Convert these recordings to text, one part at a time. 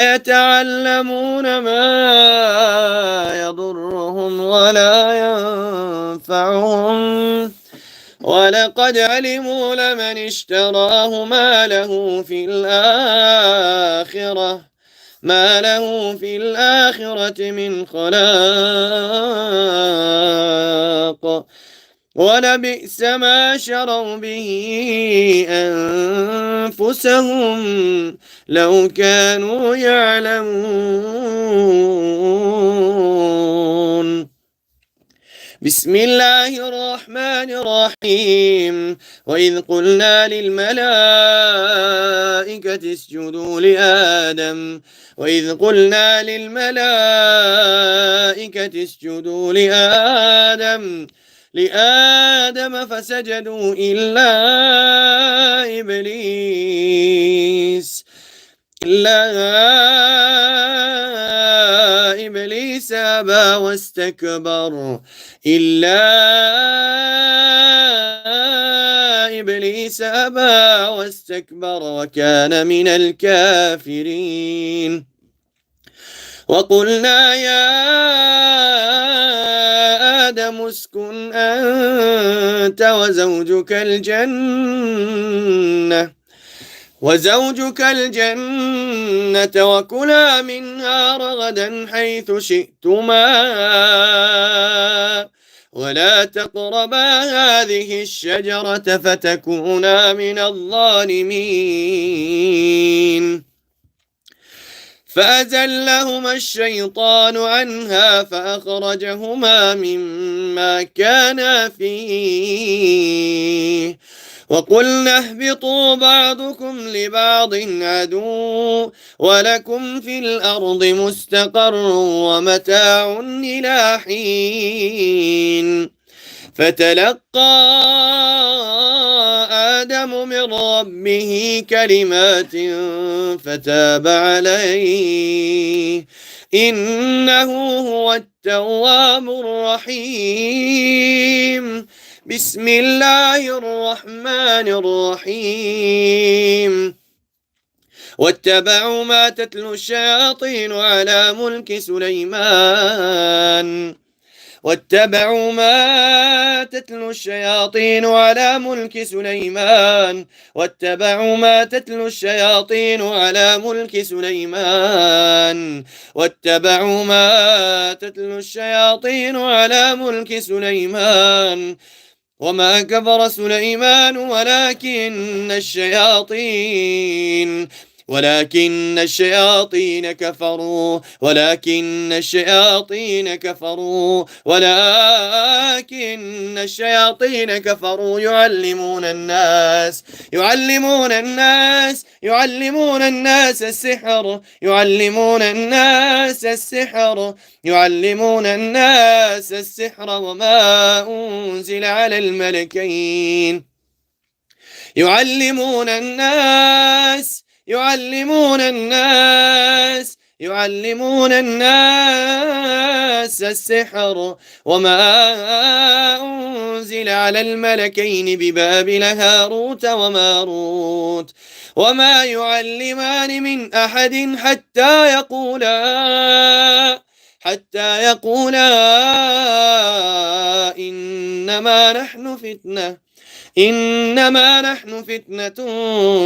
يتعلمون ما يضرهم ولا ينفعهم ولقد علموا لمن اشتراه ما له في الآخرة من خلاق ولبئس ما شروا به أنفسهم لو كانوا يعلمون. بسم الله الرحمن الرحيم. وإذ قلنا للملائكة اسجدوا لآدم فسجدوا إلا إبليس أبى واستكبر وكان من الكافرين. وقلنا يا آدم اسكن أنت وزوجك الجنة وكلا منها رغدا حيث شئتما ولا تقربا هذه الشجرة فتكونا من الظالمين. فأزلهما الشيطان عنها فأخرجهما مما كانا فيه وقلنا اهبطوا بعضكم لبعض عدو ولكم في الأرض مستقر ومتاع إلى حين. فتلقى آدم من ربه كلمات فتاب عليه إنه هو التواب الرحيم. بسم الله الرحمن الرحيم. واتبعوا ما تتلو الشياطين على ملك سليمان واتبعوا ما تتلو الشياطين على ملك سليمان واتبعوا ما تتلو الشياطين على ملك سليمان واتبعوا ما تتلو الشياطين على ملك سليمان وما كفر سليمان ولكن الشياطين كفروا يعلمون الناس السحر وما أنزل على الملكين يعلمون الناس السحر وما أنزل على الملكين ببابل هاروت وماروت وما يعلمان من أحد حتى يقولا إنما نحن فتنة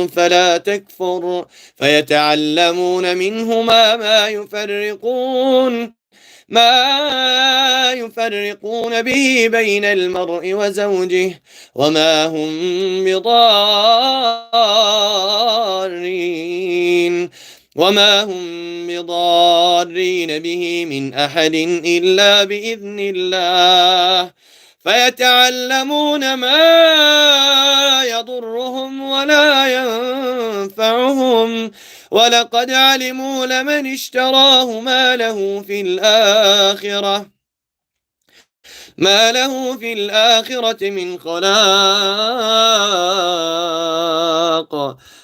فلا تكفر فيتعلمون منهما ما يفرقون به بين المرء وزوجه وما هم بضارين به من أحد إلا بإذن الله. فيتعلمون ما يضرهم ولا ينفعهم ولقد علموا لمن اشتراه ما له في الآخرة من خلاق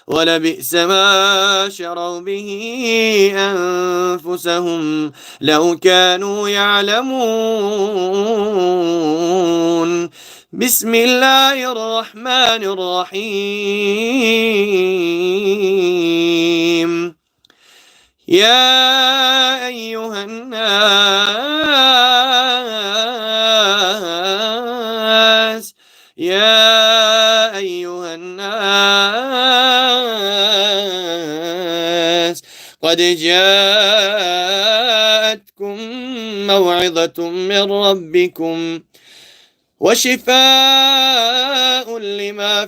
ولبئس ما شروا به أنفسهم لو كانوا يعلمون. بسم الله الرحمن الرحيم. يا أيها الناس يا أيها الناس قد جاءتكم موعظة من ربكم وشفاء لما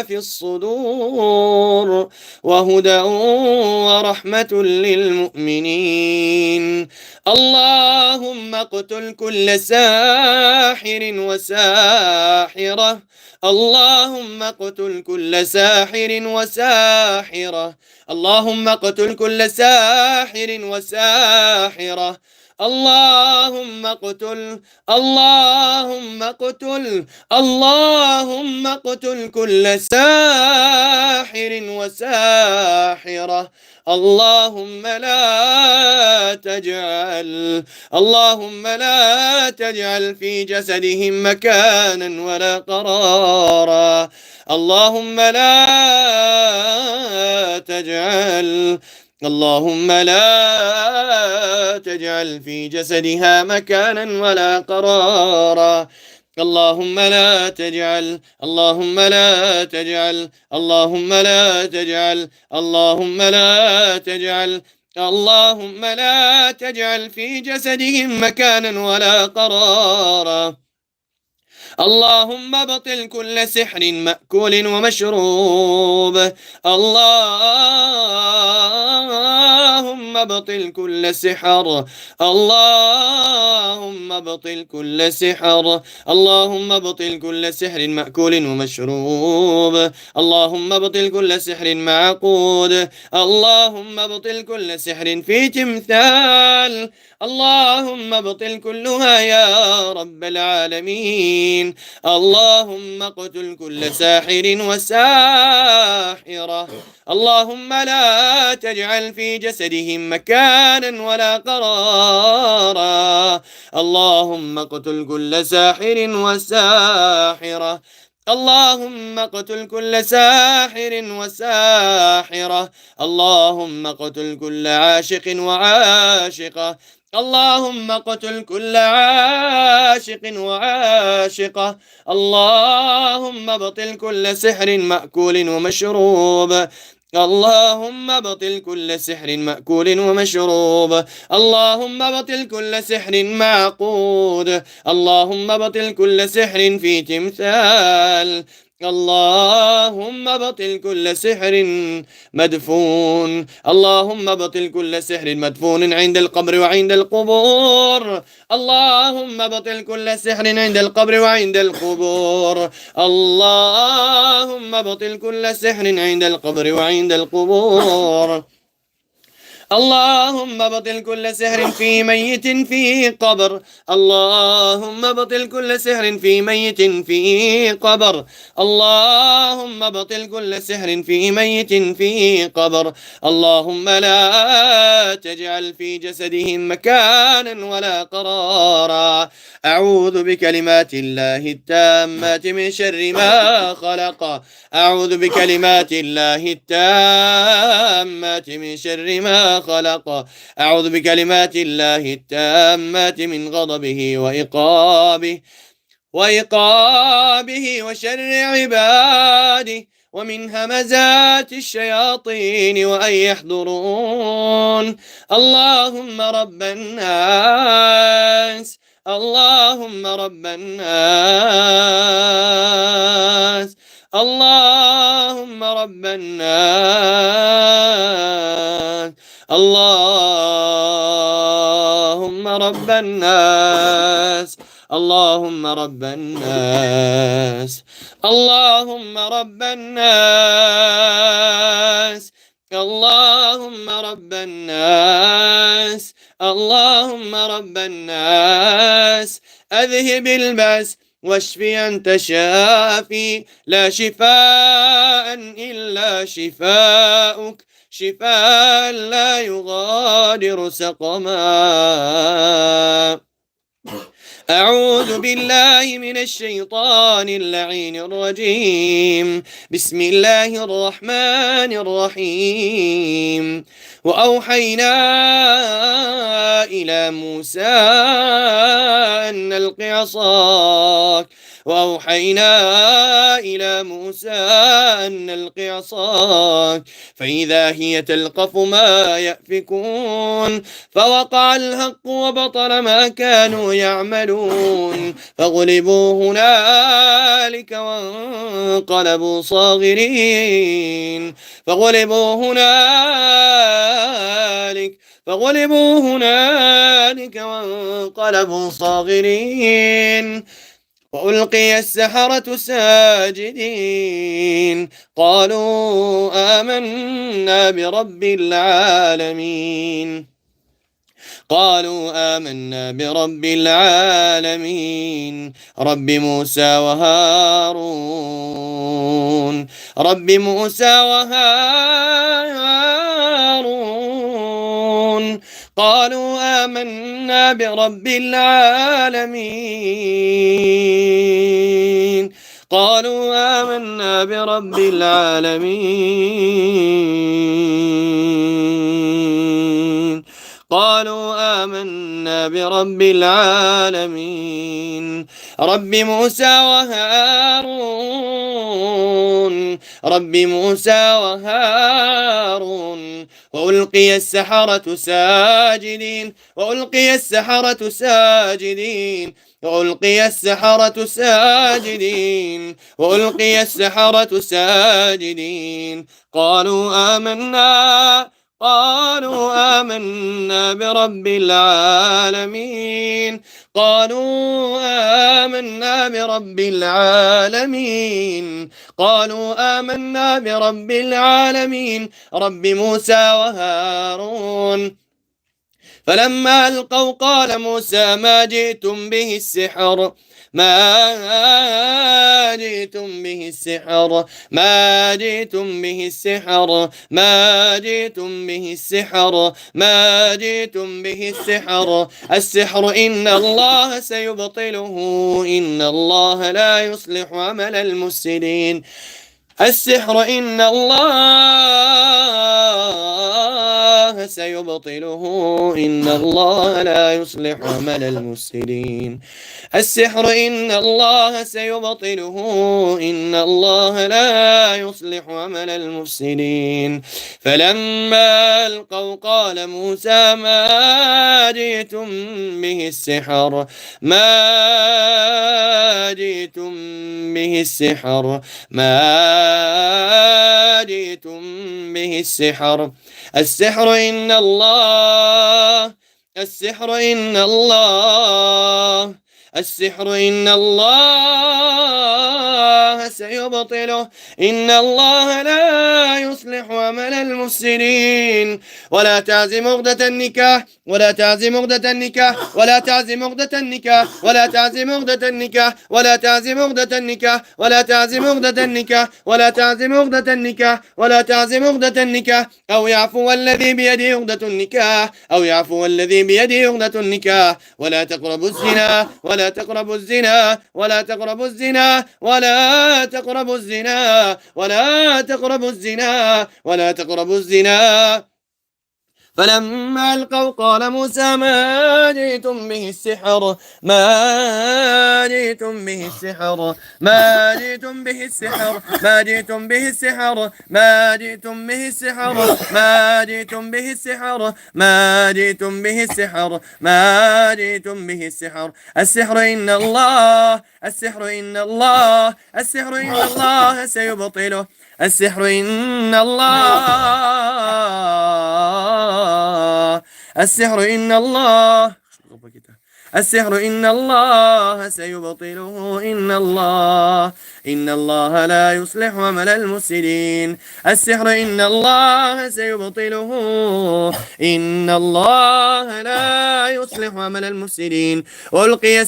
في الصدور وهدى ورحمة للمؤمنين. اللهم اقتل كل ساحر وساحرة اللهم اقتل كل ساحر وساحرة اللهم اقتل كل ساحر وساحرة اللهم اقتل كل ساحر وساحرة اللهم لا تجعل في جسدهم مكانا ولا قرارا اللهم لا تجعل في جسدها مكانا ولا قرارا اللهم لا تجعل في جسدهم مكانا ولا قرارا اللهم ابطل كل سحر مأكول ومشروب اللهم ابطل كل سحر مأكول ومشروب اللهم ابطل كل سحر معقود اللهم ابطل كل سحر في تمثال اللهم ابطل كلها يا رب العالمين اللهم اقتل كل ساحر وساحرة اللهم لا تجعل في جسدهم مكانا ولا قرارا اللهم اقتل كل ساحر وساحرة اللهم اقتل كل ساحر وساحرة اللهم اقتل كل عاشق وعاشقة اللهم اقتل كل عاشق وعاشقة اللهم ابطل كل سحر مأكول ومشروب اللهم ابطل كل سحر مأكول ومشروب اللهم ابطل كل سحر معقود اللهم ابطل كل سحر في تمثال اللهم ابطل كل سحر مدفون اللهم ابطل كل سحر مدفون عند القبر وعند القبور اللهم ابطل كل سحر عند القبر وعند القبور اللهم ابطل كل سحر عند القبر وعند القبور اللهم ابطل كل سحر في ميت في قبر اللهم ابطل كل سحر في ميت في قبر اللهم ابطل كل سحر في ميت في قبر اللهم لا تجعل في جسدهم مكانا ولا قرارا أعوذ بكلمات الله التامات من شر ما خلق أعوذ بكلمات الله التامات من شر ما خلق أعوذ بكلمات الله التامات من غضبه وإقابه وشر عباده ومن همزات الشياطين وأن يحضرون اللهم رب الناس اللهم رب الناس اللهم رب الناس اللهم رب الناس اللهم رب الناس اللهم رب الناس اللهم رب الناس اللهم رب الناس أذهب البأس واشف أنت شافي لا شفاء إلا شفاؤك شفاء لا يغادر سقما أعوذ بالله من الشيطان اللعين الرجيم. بسم الله الرحمن الرحيم. وأوحينا إلى موسى أن ألق عصاك وأوحينا إلى موسى أن ألق عصاك فإذا هي تلقف ما يأفكون فوقع الحق وبطل ما كانوا يعملون فغلبوا هنالك وانقلبوا صاغرين فغلبوا هنالك وانقلبوا صاغرين وألقي السحرة ساجدين قالوا آمنا برب العالمين رب موسى وهارون قالوا آمنا برب العالمين رب موسى وهارون وألقي السحرة ساجدين قالوا آمنا برب العالمين رب موسى وهارون فلما ألقوا قال موسى ما جئتم به السحر السحر إن الله سيبطله إن الله لا يصلح عمل المفسدين السحر إن الله سيبطله إن الله لا يصلح عمل المفسدين السحر إن الله سيبطله إن الله لا يصلح عمل المفسدين فلما ألقوا قال موسى ما جئتم به السحر السحر إن الله سيبطله إن الله لا يصلح عمل المفسدين ولا تعزم عقدة النكاح ولا تعزم عقدة النكاح ولا تعزم عقدة النكاح ولا تعزم عقدة النكاح ولا تعزم عقدة النكاح ولا تعزم عقدة النكاح ولا تعزم عقدة النكاح ولا تعزم عقدة النكاح أو يعفو الذي بيده عقدة النكاح أو يعفو الذي بيده عقدة النكاح ولا تقربوا الزنا ولا تقربوا الزنا ولا تقربوا الزنا ولا تقربوا الزنا ولا تقربوا الزنا ولا تقربوا الزنا فلما ألقوا قال موسى ما جئتم به السحر ما جئتم به السحر ما جئتم به السحر ما جئتم به السحر ما جئتم به السحر ما جئتم به السحر ما جئتم به السحر ما جئتم به السحر السحر إن الله سيبطله السحر إن الله سيبطله إن الله لا يصلح عمل المفسدين السحر إن الله سيبطله إن الله لا يصلح عمل المفسدين وألقي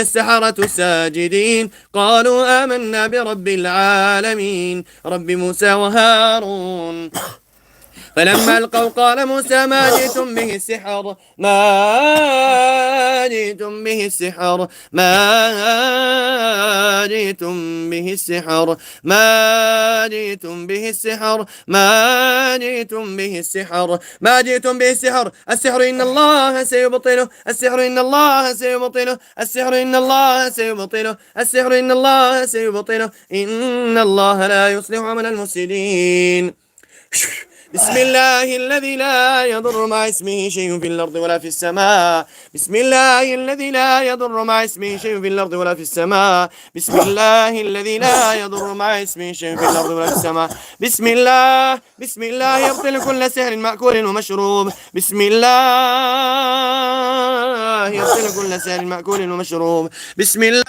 السحرة ساجدين قالوا آمنا برب العالمين رب موسى وهارون فلما ألقوا قال موسى ما جئتم به السحر ما جئتم به السحر ما جئتم به السحر ما جئتم به السحر ما جئتم به السحر ما جئتم به السحر السحر إن الله سيبطله السحر إن الله سيبطله السحر إن الله سيبطله السحر إن الله سيبطله إن الله لا يصلح عمل المفسدين. بسم الله الذي لا يضر مع اسمه شيء في الأرض ولا في السماء بسم الله الذي لا يضر مع اسمه شيء في الأرض ولا في السماء بسم الله الذي لا يضر مع اسمه شيء في الأرض ولا في السماء بسم الله يبطل كل سحر مأكول ومشروب بسم الله يبطل كل سحر مأكول ومشروب بسم الله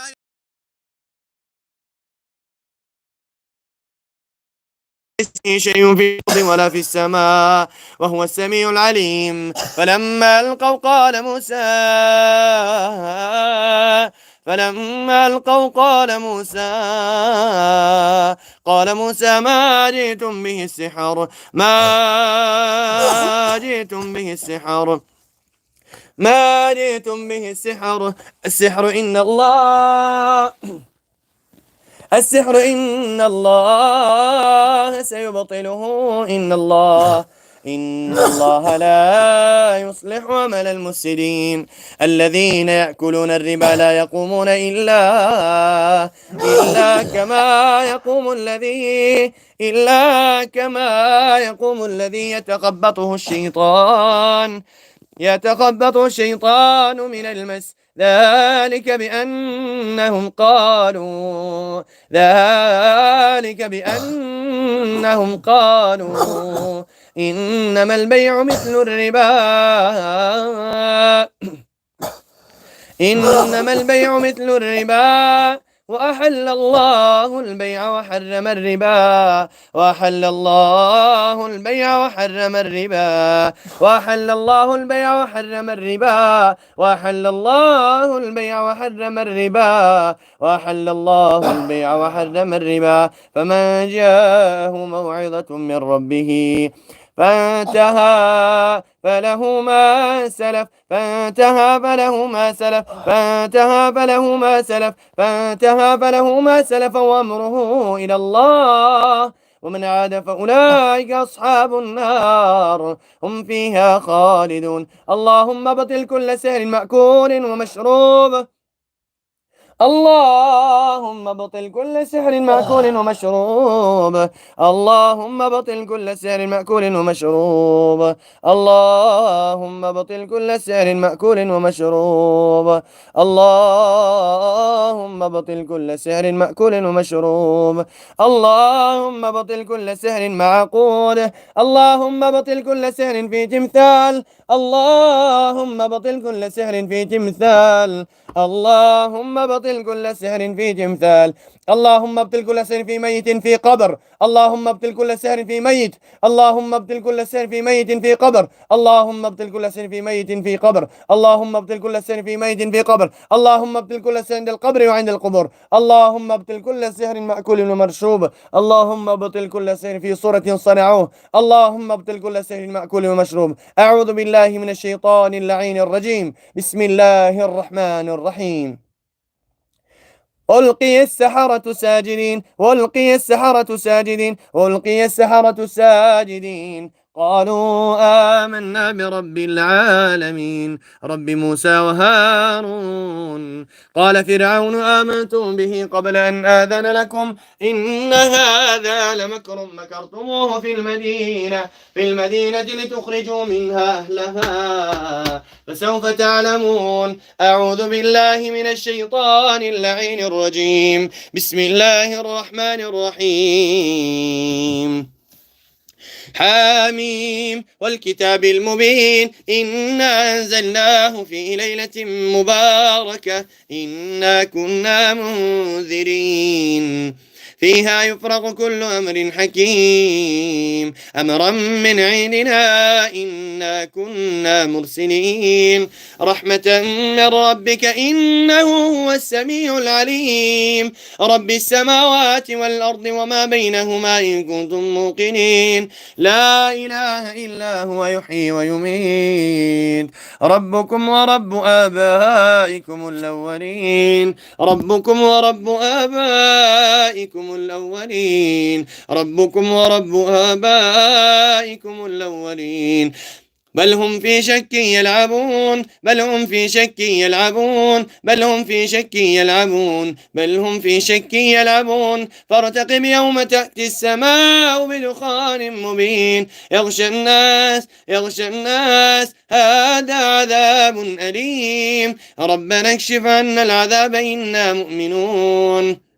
شيء في الأرض ولا في السماء وهو السميع العليم. فلما ألقوا قال موسى ما جئتم به السحر ما جئتم به السحر ما جئتم به السحر السحر إن الله سيبطله إن الله لا يصلح عمل المفسدين. الذين يأكلون الربا لا يقومون إلا كما يقوم الذي يتخبطه الشيطان من المس ذلك بأنهم قالوا إنما البيع مثل الربا وأحل الله البيع وحرم الربا وأحل الله البيع وحرم الربا وأحل الله البيع وحرم الربا وأحل الله البيع وحرم الربا وأحل الله البيع وحرم الربا. فمن جاءه موعظة من ربه فانتهى فله ما سلف وأمره إلى الله ومن عاد فأولئك أصحاب النار هم فيها خالدون. اللهم بطل كل سحر مأكول ومشروب اللهم بطل كل سحر مأكول ومشروب اللهم بطل كل سحر مأكول ومشروب اللهم بطل كل سحر مأكول ومشروب اللهم بطل كل سحر مأكول ومشروب اللهم بطل كل سحر معقود اللهم بطل كل سحر في تمثال اللهم بطل كل سحر في تمثال اللهم بطل كل سحر في تمثال اللهم ابطل كل سحر في ميت في قبر اللهم ابطل كل سحر في ميت اللهم ابطل كل سحر في ميت في قبر اللهم ابطل كل سحر في ميت في قبر اللهم ابطل كل سحر في ميت في قبر اللهم ابطل كل سحر عند القبر وعند القبور اللهم ابطل كل سحر مأكول ومشروب اللهم ابطل كل سحر في صورة صنعوه اللهم ابطل كل سحر مأكول ومشروب. أعوذ بالله من الشيطان اللعين الرجيم. بسم الله الرحمن الرحيم. ألقي السحرة ساجدين قالوا آمنا برب العالمين رب موسى وهارون. قال فرعون آمنتم به قبل أن آذن لكم إن هذا لمكر مكرتموه في المدينة لتخرجوا منها أهلها فسوف تعلمون. أعوذ بالله من الشيطان اللعين الرجيم. بسم الله الرحمن الرحيم. حاميم والكتاب المبين إنا أنزلناه في ليلة مباركة إنا كنا منذرين فيها يفرق كل أمر حكيم أمرا من عندنا إنا كنا مرسلين رحمة من ربك إنه هو السميع العليم رب السماوات والأرض وما بينهما إن كنتم موقنين لا إله إلا هو يحيي ويميت ربكم ورب آبائكم الأولين ربكم ورب آبائكم الأولين ربكم ورب آبائكم الأولين بل هم في شك يلعبون بل هم في شك يلعبون بل هم في شك يلعبون بل هم في شك يلعبون فارتقب يوم تأتي السماء بدخان مبين يغشى الناس هذا عذاب أليم ربنا اكشف عنا العذاب إنا مؤمنون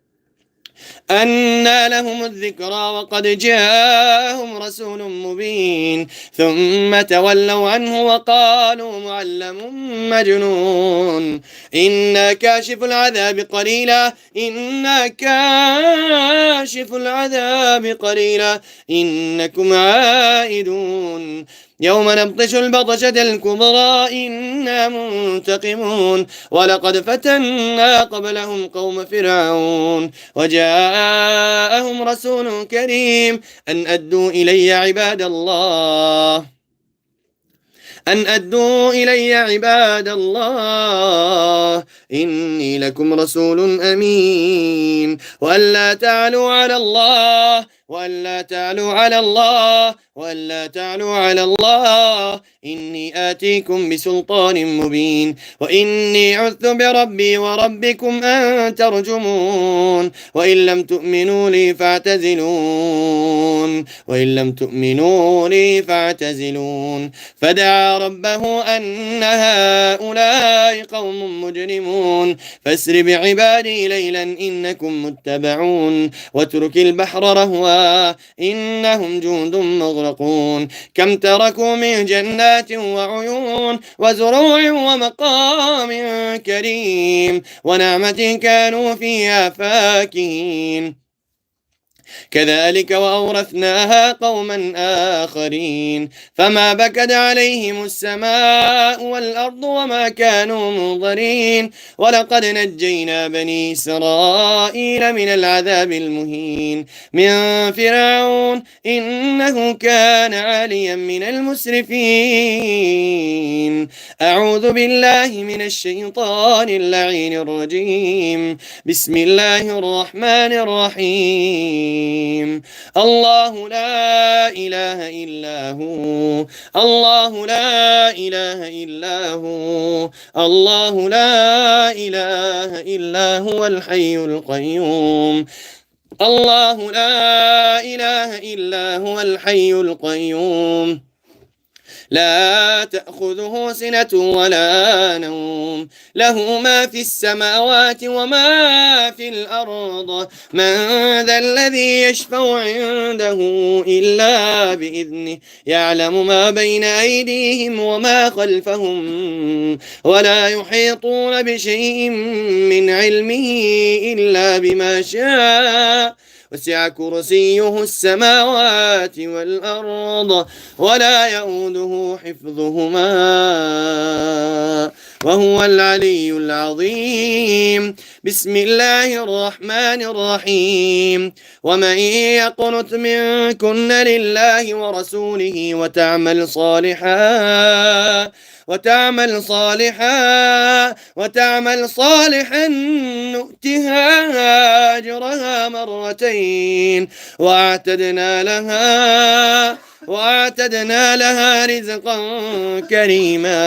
أنى لهم الذكرى وقد جاءهم رسول مبين ثم تولوا عنه وقالوا معلم مجنون إنا كاشف العذاب قليلا إنا كاشف العذاب قليلا إنكم عائدون يوم نبطش البطشة الكبرى إنا منتقمون ولقد فتنا قبلهم قوم فرعون وجاءهم رسول كريم أن أدوا إلي عباد الله أن أدوا إلي عباد الله إني لكم رسول أمين وألا تعلوا على الله وألا تعلوا على الله وألا تعلوا على الله إني آتيكم بسلطان مبين وإني عذت بربي وربكم أن ترجمون وإن لم تؤمنوا لي فاعتزلون وإن لم تؤمنوا لي فاعتزلون فدعا ربه أن هؤلاء قوم مجرمون فاسر بعبادي ليلا إنكم متبعون واترك البحر رهوا إنهم جند مغرقون كم تركوا من جنات وعيون وزروع ومقام كريم ونعمة كانوا فيها فاكهين كذلك وأورثناها قوما آخرين فما بكت عليهم السماء والأرض وما كانوا منظرين ولقد نجينا بني إسرائيل من العذاب المهين من فرعون إنه كان عاليا من المسرفين أعوذ بالله من الشيطان اللعين الرجيم بسم الله الرحمن الرحيم الله لا إله إلا هو الله لا إله إلا هو الله لا إله إلا هو الحي القيوم الله لا إله إلا هو الحي القيوم لا تأخذه سنة ولا نوم له ما في السماوات وما في الأرض من ذا الذي يشفع عنده إلا بإذنه يعلم ما بين أيديهم وما خلفهم ولا يحيطون بشيء من علمه إلا بما شاء وسع كرسيه السماوات والأرض ولا يؤوده حفظهما وهو العلي العظيم بسم الله الرحمن الرحيم ومن يقنت منكن لله ورسوله وتعمل صالحا نؤتها أجرها مرتين وأعتدنا لها رزقا كريما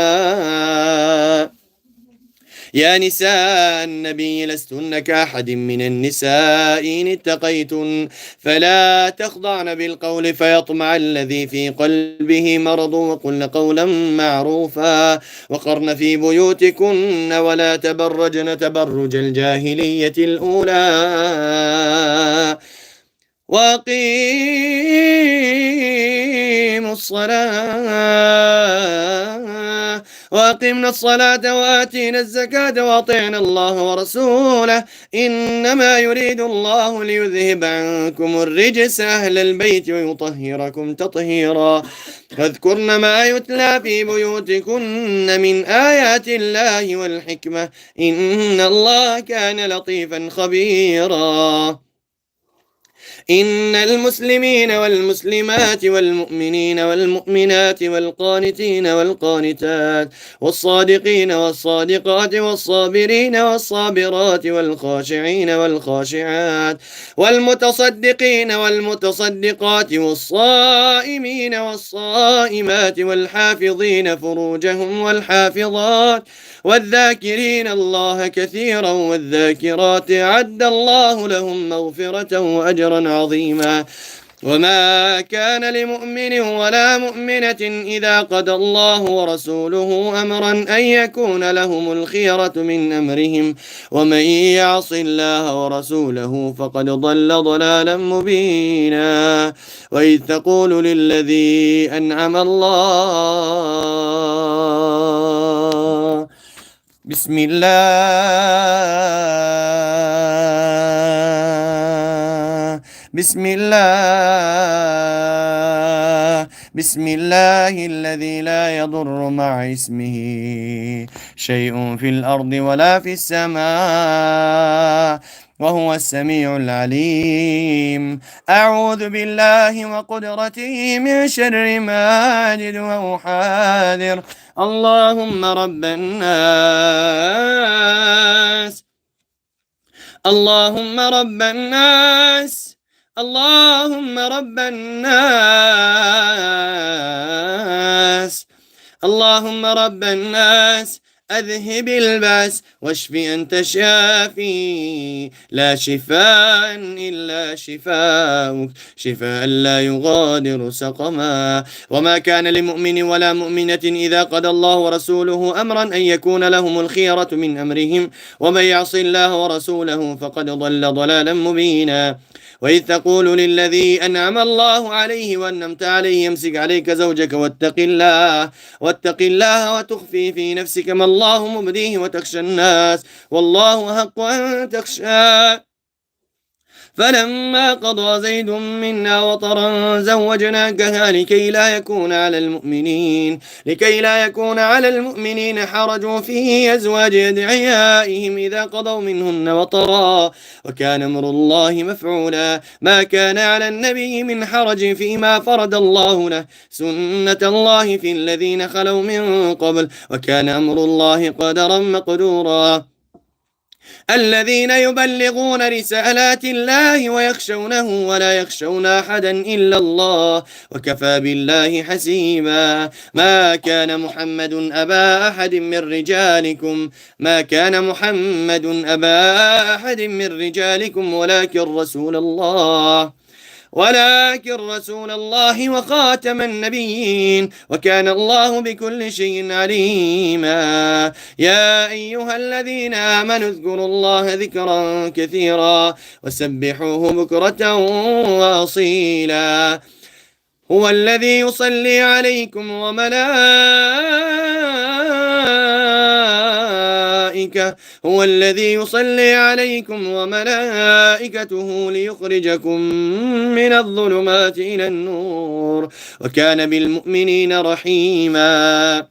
يا نساء النبي لستن كأحد من النساء إن اتقيتن فلا تخضعن بالقول فيطمع الذي في قلبه مرض وقلن قولا معروفا وقرن في بيوتكن ولا تبرجن تبرج الجاهلية الأولى وأقمنا الصلاة وآتينا الزكاة وأطعنا الله ورسوله إنما يريد الله ليذهب عنكم الرجس أهل البيت ويطهركم تطهيرا فاذكرن ما يتلى في بيوتكن من آيات الله والحكمة إن الله كان لطيفا خبيرا إن المسلمين والمسلمات والمؤمنين والمؤمنات والقانتين والقانتات والصادقين والصادقات والصابرين والصابرات والخاشعين والخاشعات والمتصدقين والمتصدقات والصائمين والصائمات والحافظين فروجهم والحافظات والذاكرين الله كثيرا والذاكرات أعد الله لهم مغفرة وأجرا عظيما وما كان لمؤمن ولا مؤمنة إذا قضى الله ورسوله أمرا أن يكون لهم الخيرة من أمرهم ومن يعص الله ورسوله فقد ضل ضلالا مبينا وإذ تقول للذي أنعم الله بسم الله الذي لا يضر مع اسمه شيء في الأرض ولا في السماء وهو السميع العليم أعوذ بالله وقدرته من شر ما أجد وأحاذر اللهم رب الناس اللهم رب الناس اللهم رب الناس اللهم رب الناس أذهب البأس واشف أنت شافي لا شفاء إلا شفاؤك شفاء لا يغادر سقما وما كان لمؤمن ولا مؤمنة إذا قضى الله ورسوله أمرا أن يكون لهم الخيرة من أمرهم ومن يعص الله ورسوله فقد ضل ضلالا مبينا وإذ تقول للذي أنعم الله عليه وأنعمت عليه امسك عليك زوجك واتق الله وتخفي في نفسك ما الله مبديه وتخشى الناس والله حق أن تخشى فلما قضى زيد منا وطرا زوجناكها لكي لا يكون على المؤمنين حرج في أزواج أدعيائهم إذا قضوا منهن وطرا وكان أمر الله مفعولا ما كان على النبي من حرج فيما فرض الله له سنة الله في الذين خلوا من قبل وكان أمر الله قدرا مقدورا الذين يبلغون رسالات الله ويخشونه ولا يخشون أحدا إلا الله وكفى بالله حسيبا ما كان محمد أبا أحد من رجالكم ولكن رسول الله وخاتم النبيين وكان الله بكل شيء عليما يا أيها الذين آمنوا اذكروا الله ذكرا كثيرا وسبحوه بكرة وأصيلا هو الذي يصلي عليكم وملائكته ليخرجكم من الظلمات إلى النور وكان بالمؤمنين رحيما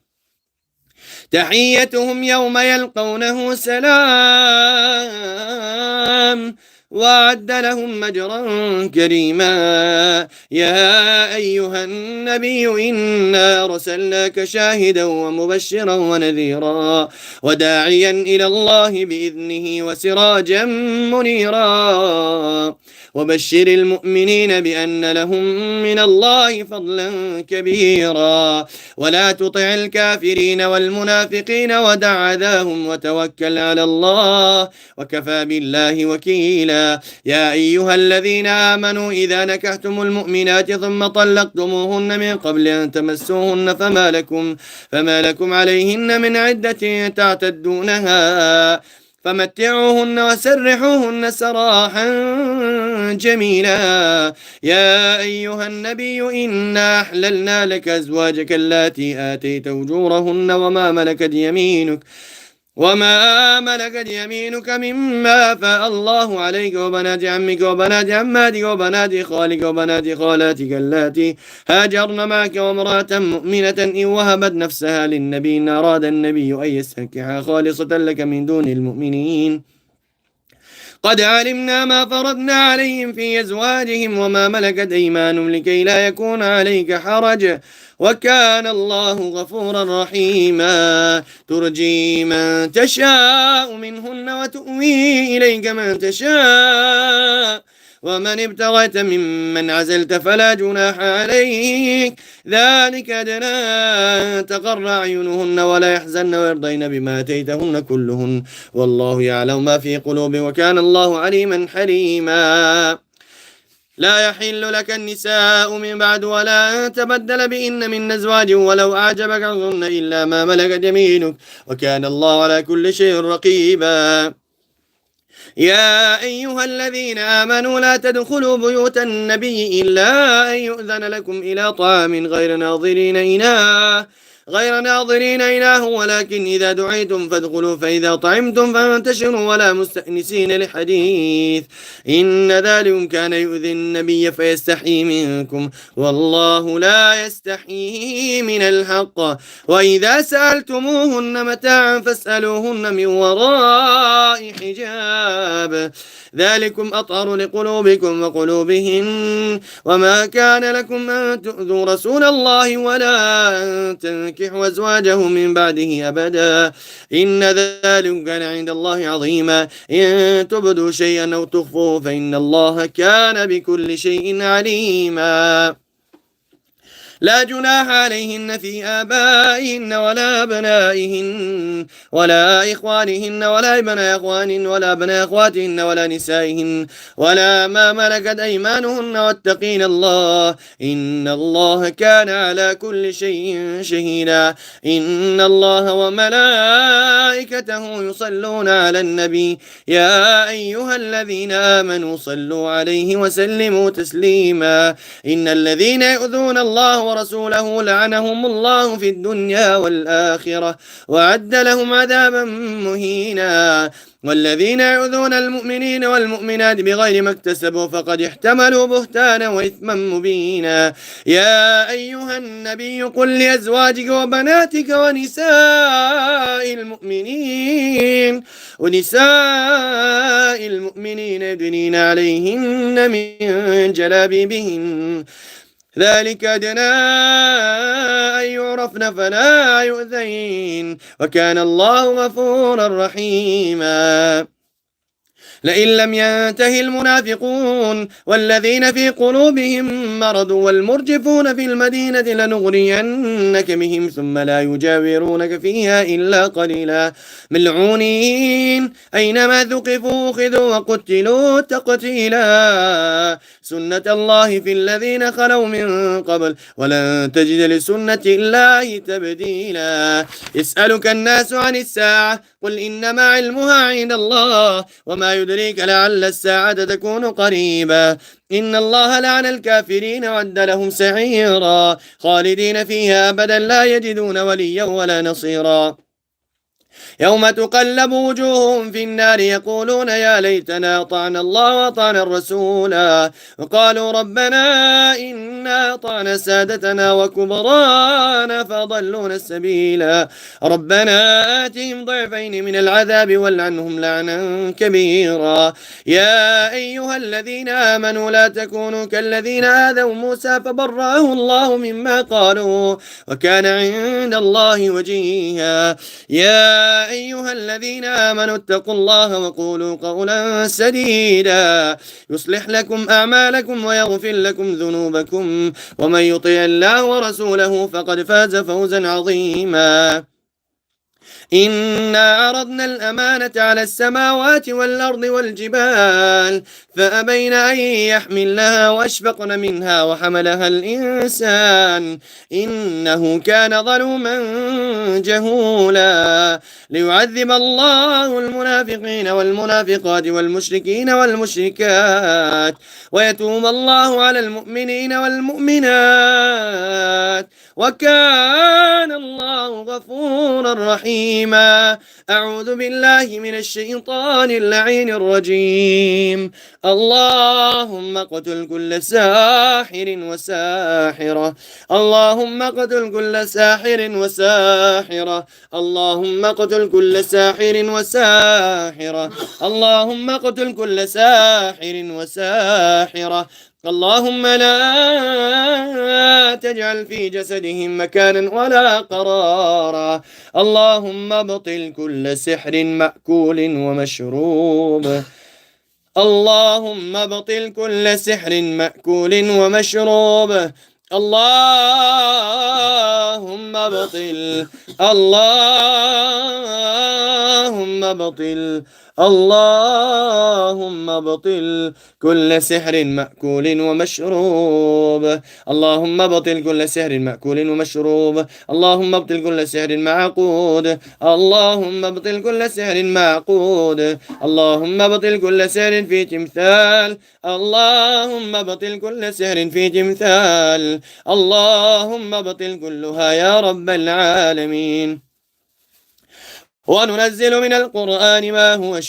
تحيتهم يوم يلقونه سلام وأعد لهم أجرا كريما يا أيها النبي إنا أرسلناك شاهدا ومبشرا ونذيرا وداعيا إلى الله بإذنه وسراجا منيرا وبشر المؤمنين بأن لهم من الله فضلا كبيرا ولا تطع الكافرين والمنافقين ودع أذاهم وتوكل على الله وكفى بالله وكيلا يا أيها الذين آمنوا إذا نكحتم المؤمنات ثم طلقتموهن من قبل أن تمسوهن فما لكم عليهن من عدة تعتدونها فمتعوهن وسرحوهن سراحا جميلا. يا أيها النبي إنا أحللنا لك أزواجك اللاتي آتيت أجورهن وما ملكت يمينك مما أفاء الله عليك وبنات عمك وبنات عماتك وبنات خالك وبنات خالاتك اللاتي هاجرن معك وامرأة مؤمنة إن وهبت نفسها للنبي إن أراد النبي أن يستنكحها خالصة لك من دون المؤمنين. قد علمنا ما فرضنا عليهم في أزواجهم وما ملكت أيمانهم لكي لا يكون عليك حرج وكان الله غفورا رحيما. ترجي من تشاء منهن وتؤوي إليك من تشاء ومن ابتغيت ممن عزلت فلا جناح عليك ذلك أدنى أن تقر أعينهن ولا يحزن ويرضين بما أتيتهن كلهن والله يعلم ما في قلوبهم وكان الله عليما حليما. لا يحل لك النساء من بعد ولا أن تبدل بإن من أزواج ولو أعجبك عنهن إلا ما ملكت يمينك وكان الله على كل شيء رقيبا. يا أيها الذين آمنوا لا تدخلوا بيوت النبي إلا أن يؤذن لكم إلى طعام غير ناظرين إناه ولكن إذا دعيتم فادخلوا فإذا طعمتم فانتشروا ولا مستأنسين لحديث إن ذلكم كان يؤذي النبي فيستحيي منكم والله لا يستحيي من الحق. وإذا سألتموهن متاعا فاسألوهن من وراء حجاب ذلكم أطهر لقلوبكم وقلوبهن وما كان لكم أن تؤذوا رسول الله ولا أن تنكحوا أزواجه من بعده أبدا إن ذلك كان عند الله عظيما. إن تبدوا شيئا أو تخفوه فإن الله كان بكل شيء عليما. لا جناح عليهن في آبائهن ولا أبنائهن ولا إخوانهن ولا ابن أخوانهن ولا ابن أخواتهن ولا نسائهن ولا ما ملكت أيمانهن واتقين الله إن الله كان على كل شيء شهيدا. إن الله وملائكته يصلون على النبي يا أيها الذين آمنوا صلوا عليه وسلموا تسليما. إن الذين يؤذون الله ورسوله لعنهم الله في الدنيا والآخرة وأعد لهم عذابا مهينا. والذين يؤذون المؤمنين والمؤمنات بغير ما اكتسبوا فقد احتملوا بهتانا وإثما مبينا. يا أيها النبي قل لأزواجك وبناتك ونساء المؤمنين يدنين عليهن من جلابيبهن ذلك أدنى أن يعرفن فلا يؤذين وكان الله غفورا رحيما. لئن لم ينته المنافقون والذين في قلوبهم مرض والمرجفون في المدينة لنغرينك بهم ثم لا يجاورونك فيها إلا قليلا ملعونين أينما ثقفوا أخذوا وقتلوا تقتيلا. سنة الله في الذين خلوا من قبل ولن تجد لسنة الله تبديلا. يسألك الناس عن الساعة قل إنما علمها عند الله وما يدريك لعل الساعة تكون قريبا. إن الله لعن الكافرين وعد لهم سعيرا خالدين فيها أبدا لا يجدون وليا ولا نصيرا. يوم تقلب وجوههم في النار يقولون يا ليتنا أطعنا الله وأطعنا الرسولا وقالوا ربنا إنا أطعنا سادتنا وكبرانا فأضلونا السبيلا. ربنا آتهم ضعفين من العذاب والعنهم لعنا كبيرا. يا أيها الذين آمنوا لا تكونوا كالذين آذوا موسى فبرأه الله مما قالوا وكان عند الله وجيها. يا أيها الذين آمنوا اتقوا الله وقولوا قولا سديدا يصلح لكم أعمالكم ويغفر لكم ذنوبكم ومن يطع الله ورسوله فقد فاز فوزا عظيما. إنا عرضنا الأمانة على السماوات والأرض والجبال فأبين أن يحملنها وأشفقن منها وحملها الإنسان إنه كان ظلوما جهولا ليعذب الله المنافقين والمنافقات والمشركين والمشركات ويتوب الله على المؤمنين والمؤمنات وكان الله غفورا رحيما. أعوذ بالله من الشيطان اللعين الرجيم. اللهم قتل كل ساحر وساحرة. اللهم قتل كل ساحر وساحرة. اللهم قتل كل ساحر وساحرة. اللهم قتل كل ساحر وساحرة. اللهم لا تجعل في جسدهم مكانا ولا قرارا. اللهم ابطل كل سحر مأكول ومشروب. اللهم ابطل كل سحر مأكول ومشروب. اللهم ابطل. اللهم ابطل. اللهم ابطل كل سحر مأكول ومشروب. اللهم ابطل كل سحر مأكول ومشروب. اللهم ابطل كل سحر معقود. اللهم ابطل كل سحر معقود. اللهم ابطل كل سحر في تمثال. اللهم ابطل كل سحر في تمثال. اللهم ابطل كلها يا رب العالمين. وننزل من القرآن ما هو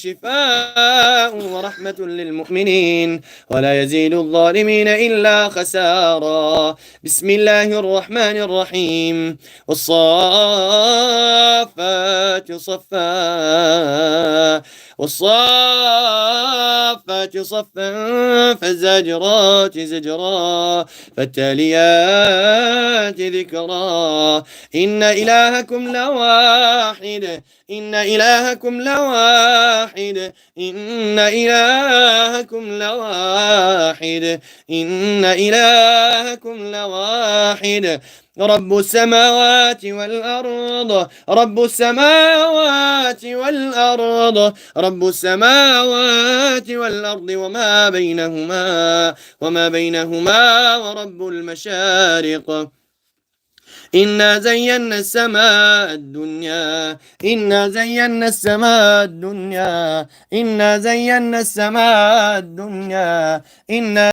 شفاء ورحمة للمؤمنين ولا يزيد الظالمين إلا خسارا. بسم الله الرحمن الرحيم. والصافات صفا والصافات صفا فالزاجرات زجرا فالتاليات ذكرا. إن إلهكم لواحد. إن إلهكم لواحد. إن إلهكم لواحد. إن إلهكم لواحد. رب السماوات والأرض. رب السماوات والأرض. رب السماوات والأرض وما بينهما ورب المشارق. إنا زينا السماء الدنيا. إنا زينا السماء الدنيا. إنا زينا السماء الدنيا. إنا